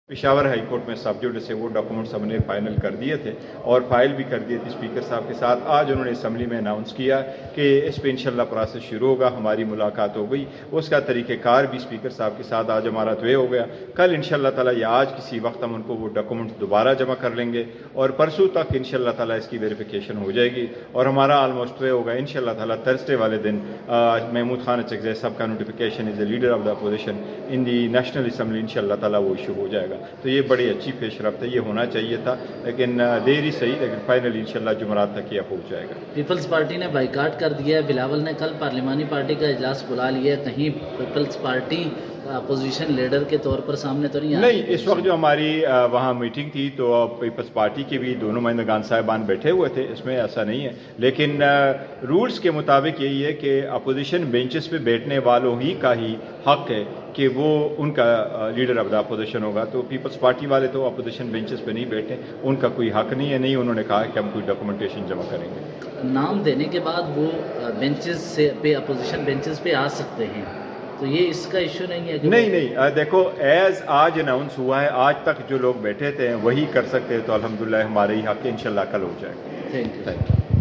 Peshawar high court میں سب Judas سے وہ ڈاکومنٹس ہم نے فائنل کر دیے تھے اور فائل بھی کر دیے تھے اسپیکر صاحب کے ساتھ. آج انہوں نے اسمبلی میں اناؤنس کیا کہ اس پہ انشاءاللہ پروسیس شروع ہوگا. ہماری ملاقات ہو گئی, اس کا طریقہ کار بھی اسپیکر صاحب کے ساتھ آج ہمارا طے ہو گیا. کل انشاءاللہ تعالی یا آج کسی وقت ہم ان کو وہ ڈاکومنٹس دوبارہ جمع کر لیں گے اور پرسوں تک انشاءاللہ تعالی اس کی ویریفیکیشن ہو جائے گی اور ہمارا آلموسٹ طے ہوگا انشاءاللہ تعالی تھرسڈے والے دن. محمود خان اچکزئی صاحب کا notification is a leader of the opposition in the national assembly انشاءاللہ تعالی وہ ایشو ہو جائے گا. تو یہ بڑی اچھی پیش رفت ہے, یہ ہونا چاہیے تھا لیکن دیر ہی صحیح, لیکن فائنلی انشاءاللہ جمعرات تک یہ پہنچ جائے گا. پیپلز پارٹی نے بائیکاٹ کر دیا ہے. بلاول نے کل پارلیمانی پارٹی کا اجلاس بلا لیا ہے. کہیں پیپلز پارٹی اپوزیشن لیڈر کے طور پر سامنے تو نہیں اس وقت جو ہماری وہاں میٹنگ تھی تو پیپلز پارٹی کے بھی دونوں نمائندگان صاحبان بیٹھے ہوئے تھے, اس میں ایسا نہیں ہے. لیکن رولز کے مطابق یہی ہے کہ اپوزیشن بینچز پہ بیٹھنے والوں ہی کا ہی حق ہے کہ وہ ان کا لیڈر آف دا اپوزیشن ہوگا. تو پیپلز پارٹی والے تو اپوزیشن بینچز پہ نہیں بیٹھے, ان کا کوئی حق نہیں ہے. نہیں انہوں نے کہا کہ ہم کوئی ڈاکومنٹیشن جمع کریں گے. نام دینے کے بعد وہ بینچز سے پہ اپوزیشن بینچز پہ آ سکتے ہیں, تو یہ اس کا ایشو نہیں ہے کہ نہیں دیکھو ایز آج اناؤنس ہوا ہے, آج تک جو لوگ بیٹھے تھے وہی کر سکتے ہیں, تو الحمدللہ ہمارے ہی حق انشاءاللہ کل ہو جائے گا. Thank you.